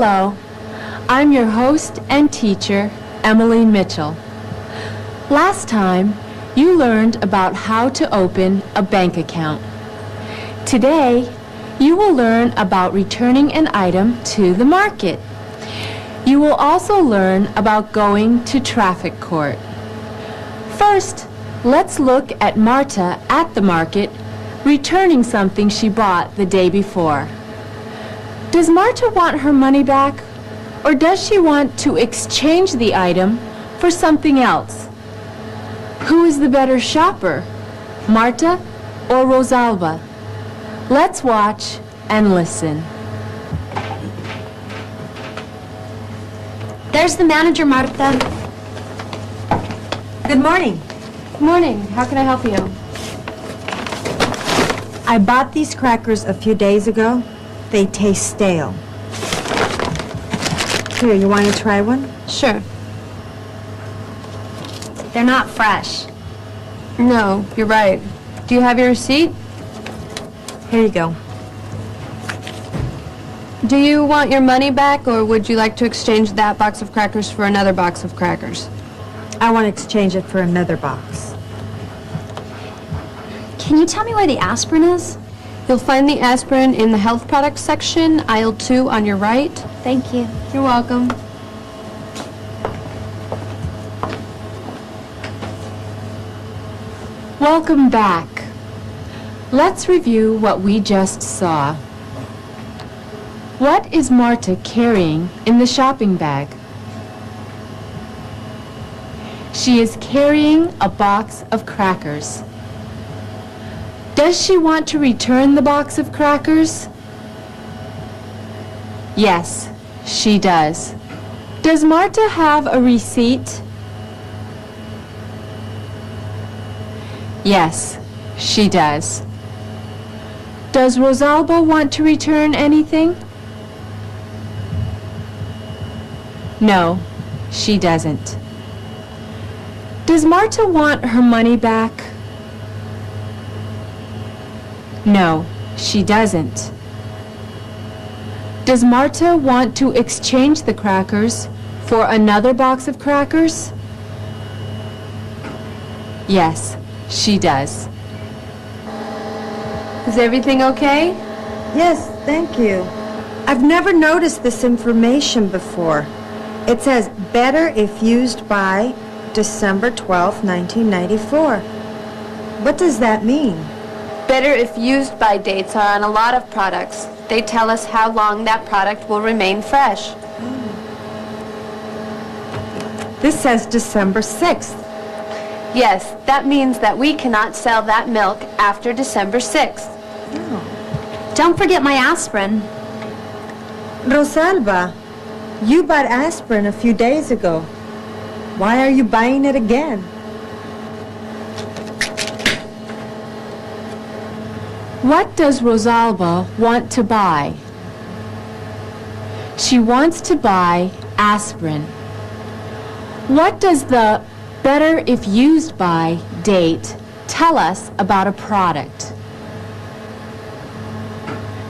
Hello, I'm your host and teacher, Emily Mitchell. Last time, you learned about how to open a bank account. Today, you will learn about returning an item to the market. You will also learn about going to traffic court. First, let's look at Marta at the market returning something she bought the day before. Does Marta want her money back, or does she want to exchange the item for something else? Who is the better shopper, Marta or Rosalba? Let's watch and listen. There's the manager, Marta. Good morning. Good morning. How can I help you? I bought these crackers a few days ago. They taste stale. Here, you want to try one? Sure. They're not fresh. No, you're right. Do you have your receipt? Here you go. Do you want your money back, or would you like to exchange that box of crackers for another box of crackers? I want to exchange it for another box. Can you tell me where the aspirin is? You'll find the aspirin in the health products section, aisle 2 on your right. Thank you. You're welcome. Welcome back. Let's review what we just saw. What is Marta carrying in the shopping bag? She is carrying a box of crackers. Does she want to return the box of crackers? Yes, she does. Does Marta have a receipt? Yes, she does. Does Rosalba want to return anything? No, she doesn't. Does Marta want her money back? No, she doesn't. Does Marta want to exchange the crackers for another box of crackers? Yes, she does. Is everything okay? Yes, thank you. I've never noticed this information before. It says, better if used by December 12, 1994. What does that mean? Better if used by dates are on a lot of products. They tell us how long that product will remain fresh. This says December 6th. Yes, that means that we cannot sell that milk after December 6th. Don't forget my aspirin. Rosalba, you bought aspirin a few days ago. Why are you buying it again? What does Rosalba want to buy? She wants to buy aspirin. What does the better if used by date tell us about a product?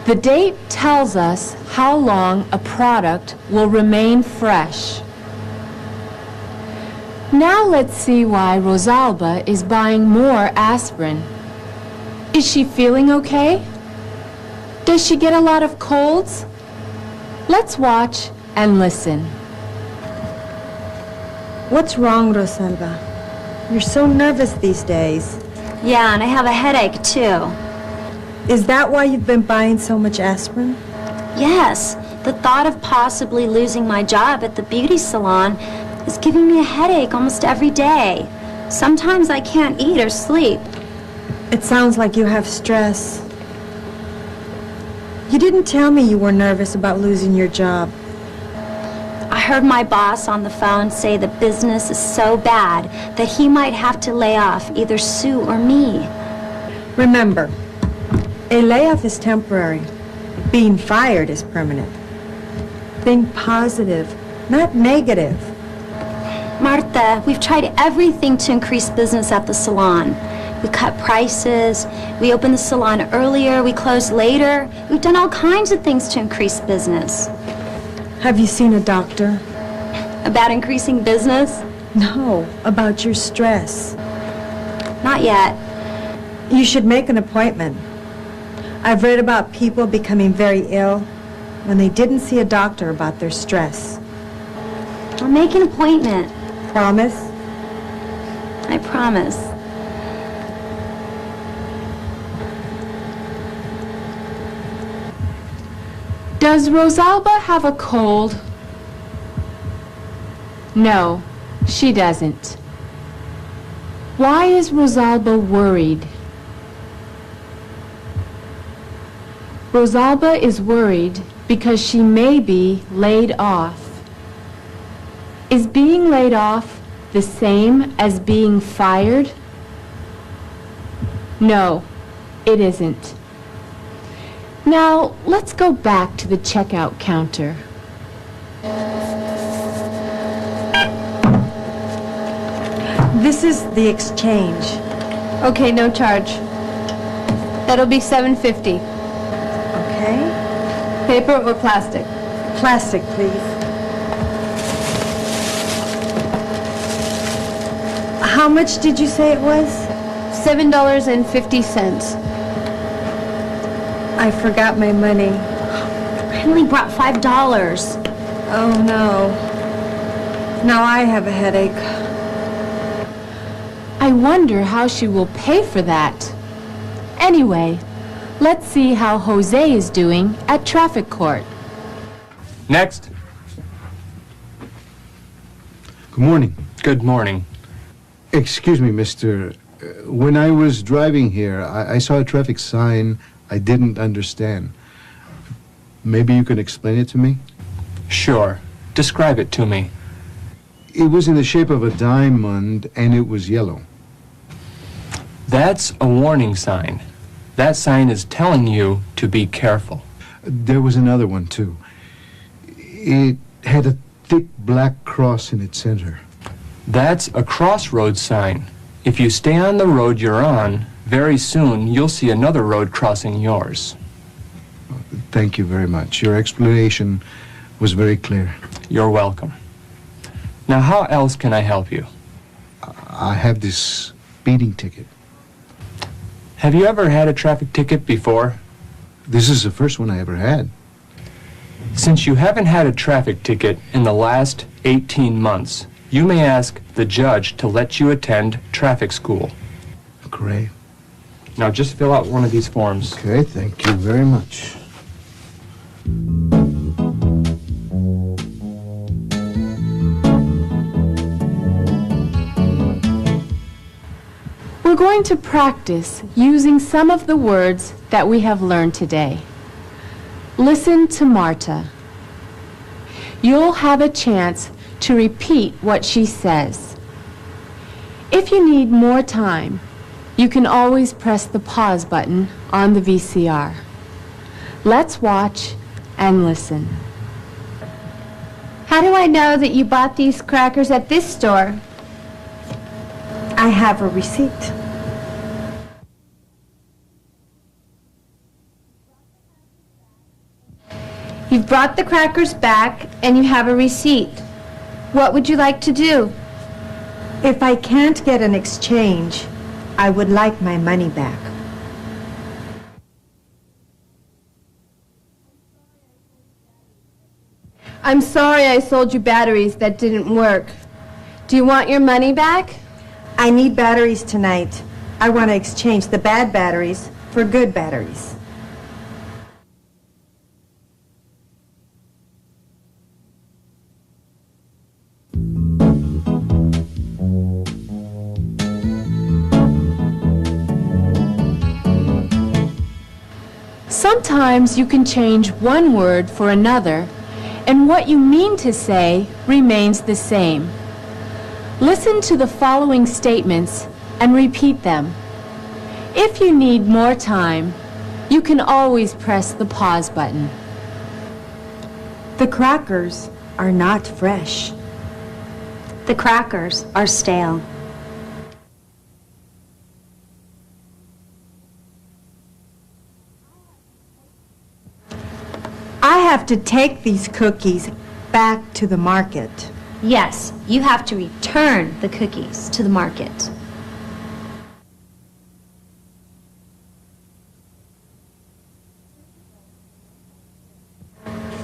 The date tells us how long a product will remain fresh. Now let's see why Rosalba is buying more aspirin. Is she feeling okay? Does she get a lot of colds? Let's watch and listen. What's wrong, Rosalba? You're so nervous these days. Yeah, and I have a headache, too. Is that why you've been buying so much aspirin? Yes, the thought of possibly losing my job at the beauty salon is giving me a headache almost every day. Sometimes I can't eat or sleep. It sounds like you have stress. You didn't tell me you were nervous about losing your job. I heard my boss on the phone say the business is so bad that he might have to lay off either Sue or me. Remember, a layoff is temporary. Being fired is permanent. Think positive, not negative. Marta, we've tried everything to increase business at the salon. We cut prices, we opened the salon earlier, we closed later. We've done all kinds of things to increase business. Have you seen a doctor? About increasing business? No, about your stress. Not yet. You should make an appointment. I've read about people becoming very ill when they didn't see a doctor about their stress. I'll make an appointment. Promise? I promise. Does Rosalba have a cold? No, she doesn't. Why is Rosalba worried? Rosalba is worried because she may be laid off. Is being laid off the same as being fired? No, it isn't. Now, let's go back to the checkout counter. This is the exchange. Okay, no charge. That'll be $7.50. Okay? Paper or plastic? Plastic, please. How much did you say it was? $7.50. I forgot my money. I only brought $5. Oh, no. Now I have a headache. I wonder how she will pay for that. Anyway, let's see how Jose is doing at traffic court. Next. Good morning. Good morning. Excuse me, mister. When I was driving here, I saw a traffic sign I didn't understand. Maybe you can explain it to me? Sure. Describe it to me. It was in the shape of a diamond, and it was yellow. That's a warning sign. That sign is telling you to be careful. There was another one, too. It had a thick black cross in its center. That's a crossroads sign. If you stay on the road you're on, very soon you'll see another road crossing yours. Thank you very much. Your explanation was very clear. You're welcome. Now, how else can I help you? I have this speeding ticket. Have you ever had a traffic ticket before? This is the first one I ever had. Since you haven't had a traffic ticket in the last 18 months, you may ask the judge to let you attend traffic school. Great. Now, just fill out one of these forms. Okay, thank you very much. We're going to practice using some of the words that we have learned today. Listen to Marta. You'll have a chance to repeat what she says. If you need more time, you can always press the pause button on the VCR. Let's watch and listen. How do I know that you bought these crackers at this store? I have a receipt. You've brought the crackers back and you have a receipt. What would you like to do? If I can't get an exchange, I would like my money back. I'm sorry I sold you batteries that didn't work. Do you want your money back? I need batteries tonight. I want to exchange the bad batteries for good batteries. Sometimes you can change one word for another, and what you mean to say remains the same. Listen to the following statements and repeat them. If you need more time, you can always press the pause button. The crackers are not fresh. The crackers are stale. I have to take these cookies back to the market. Yes, you have to return the cookies to the market.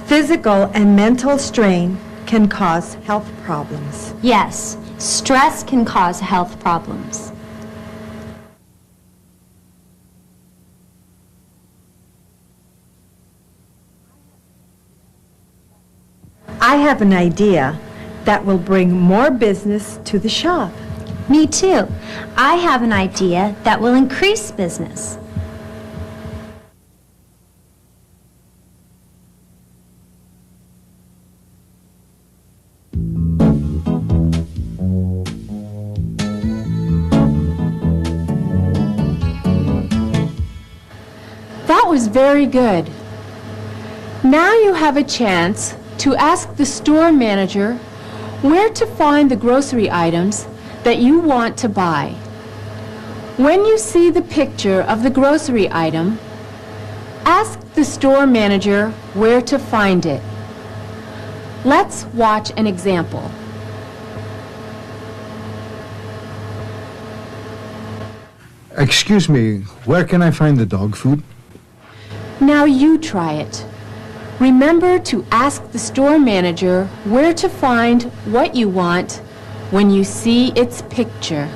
Physical and mental strain can cause health problems. Yes, stress can cause health problems. I have an idea that will bring more business to the shop. Me too. I have an idea that will increase business. That was very good. Now you have a chance to ask the store manager where to find the grocery items that you want to buy. When you see the picture of the grocery item, ask the store manager where to find it. Let's watch an example. Excuse me, where can I find the dog food? Now you try it. Remember to ask the store manager where to find what you want when you see its picture.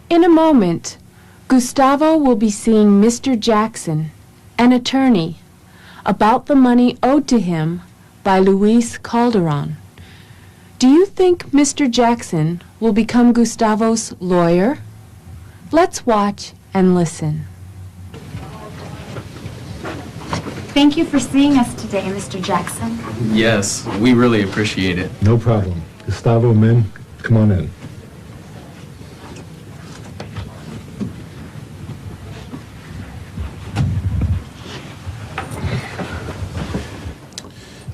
In a moment, Gustavo will be seeing Mr. Jackson, an attorney, about the money owed to him by Luis Calderon. Do you think Mr. Jackson will become Gustavo's lawyer? Let's watch and listen. Thank you for seeing us today, Mr. Jackson. Yes, we really appreciate it. No problem. Gustavo, men, come on in.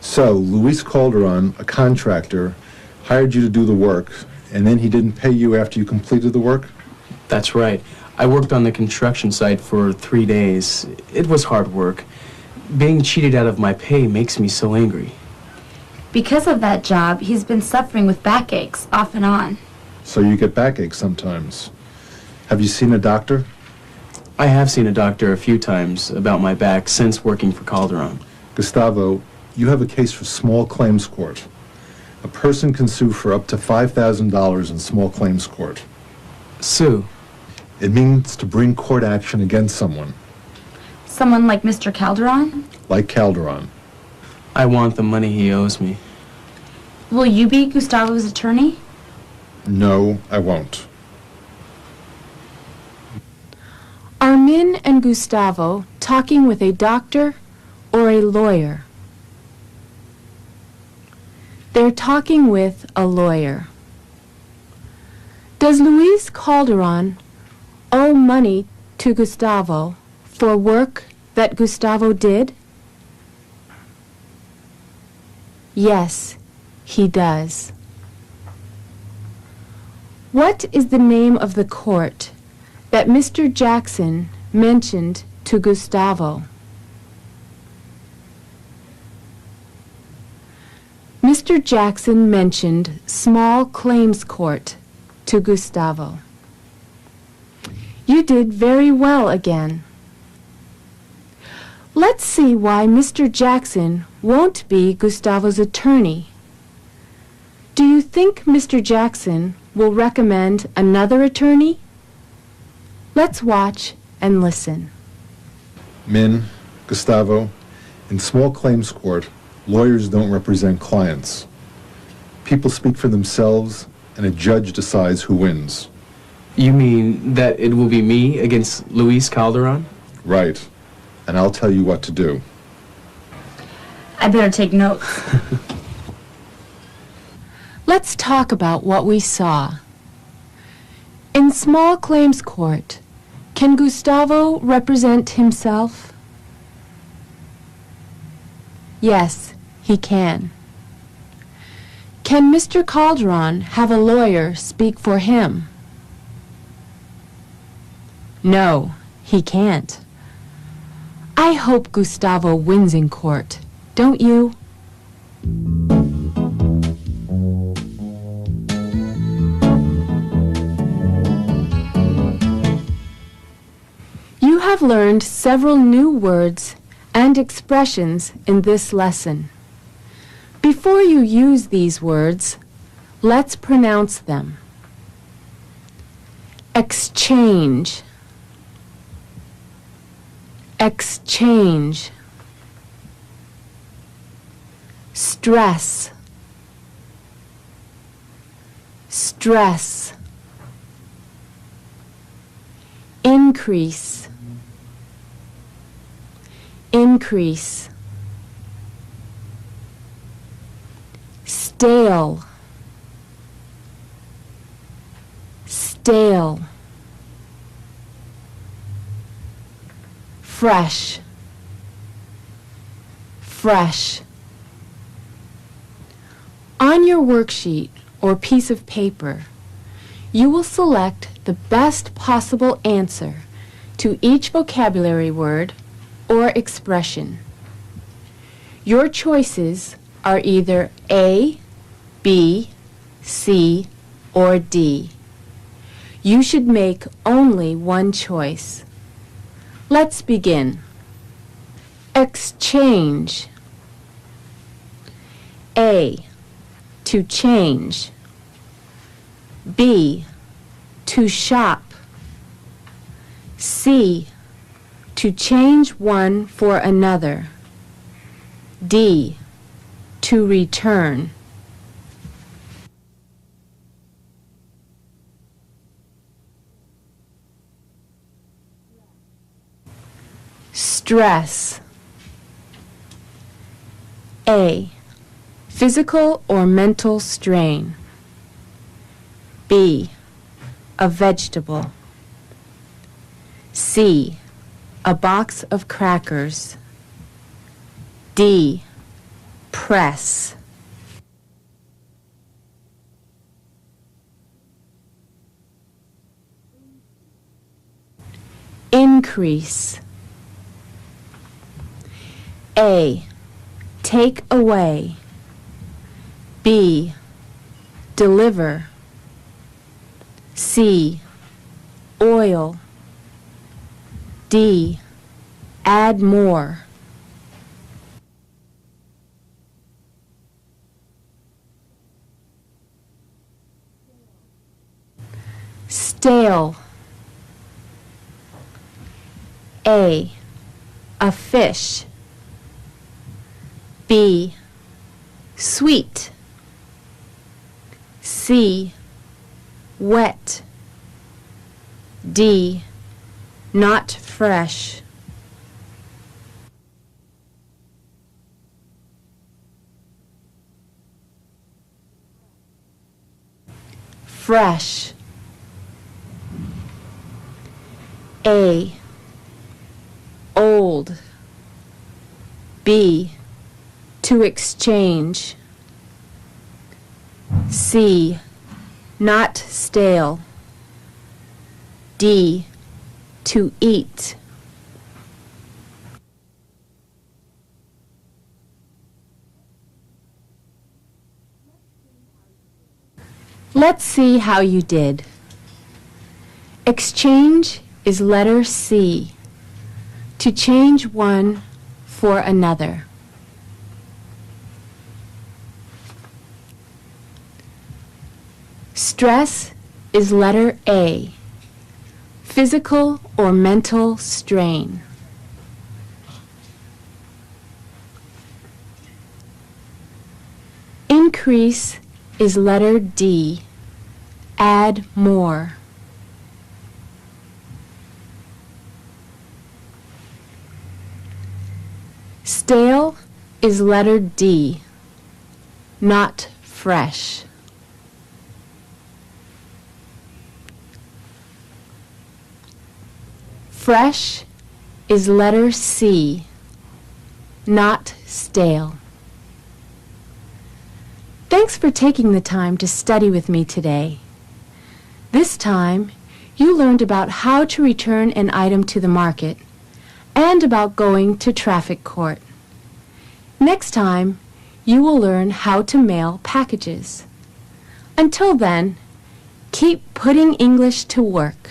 So, Luis Calderon, a contractor, hired you to do the work, and then he didn't pay you after you completed the work? That's right. I worked on the construction site for 3 days. It was hard work. Being cheated out of my pay makes me so angry. Because of that job, he's been suffering with backaches off and on. So you get backache sometimes. Have you seen a doctor? I have seen a doctor a few times about my back since working for Calderon. Gustavo, you have a case for small claims court. A person can sue for up to $5,000 in small claims court. Sue. It means to bring court action against someone, Someone like Mr. Calderon? like Calderon. I want the money he owes me. Will you be Gustavo's attorney? No, I won't. Are Min and Gustavo talking with a doctor or a lawyer? They're talking with a lawyer. Does Luis Calderon owe money to Gustavo for work that Gustavo did? Yes, he does. What is the name of the court that Mr. Jackson mentioned to Gustavo? Mr. Jackson mentioned Small Claims Court to Gustavo. You did very well again. Let's see why Mr. Jackson won't be Gustavo's attorney. Do you think Mr. Jackson will recommend another attorney? Let's watch and listen. Min, Gustavo, in small claims court, lawyers don't represent clients. People speak for themselves, and a judge decides who wins. You mean that it will be me against Luis Calderon? Right. And I'll tell you what to do. I better take notes. Let's talk about what we saw. In small claims court, can Gustavo represent himself? Yes, he can. Can Mr. Calderon have a lawyer speak for him? No, he can't. I hope Gustavo wins in court, don't you? You have learned several new words and expressions in this lesson. Before you use these words, let's pronounce them. Exchange. Exchange. Stress. Stress. Increase. Increase. Stale. Stale. Fresh. Fresh. On your worksheet or piece of paper, you will select the best possible answer to each vocabulary word or expression. Your choices are either A, B, C, or D. You should make only one choice. Let's begin. Exchange. A, to change. B, to shop. C, to change one for another. D, to return. Stress. A, physical or mental strain. B, a vegetable. C, a box of crackers. D, press. Increase. A, take away. B, deliver. C, oil. D, add more. Stale. A, fish. B, sweet. C, wet. D, not fresh. fresh. A, old. B, to exchange. C, not stale. D, to eat. Let's see how you did. Exchange is letter C. To change one for another. Stress is letter A. Physical or mental strain. Increase is letter D. Add more. Stale is letter D. Not fresh. Fresh is letter C. Not stale. Thanks for taking the time to study with me today. This time, you learned about how to return an item to the market and about going to traffic court. Next time, you will learn how to mail packages. Until then, keep putting English to work.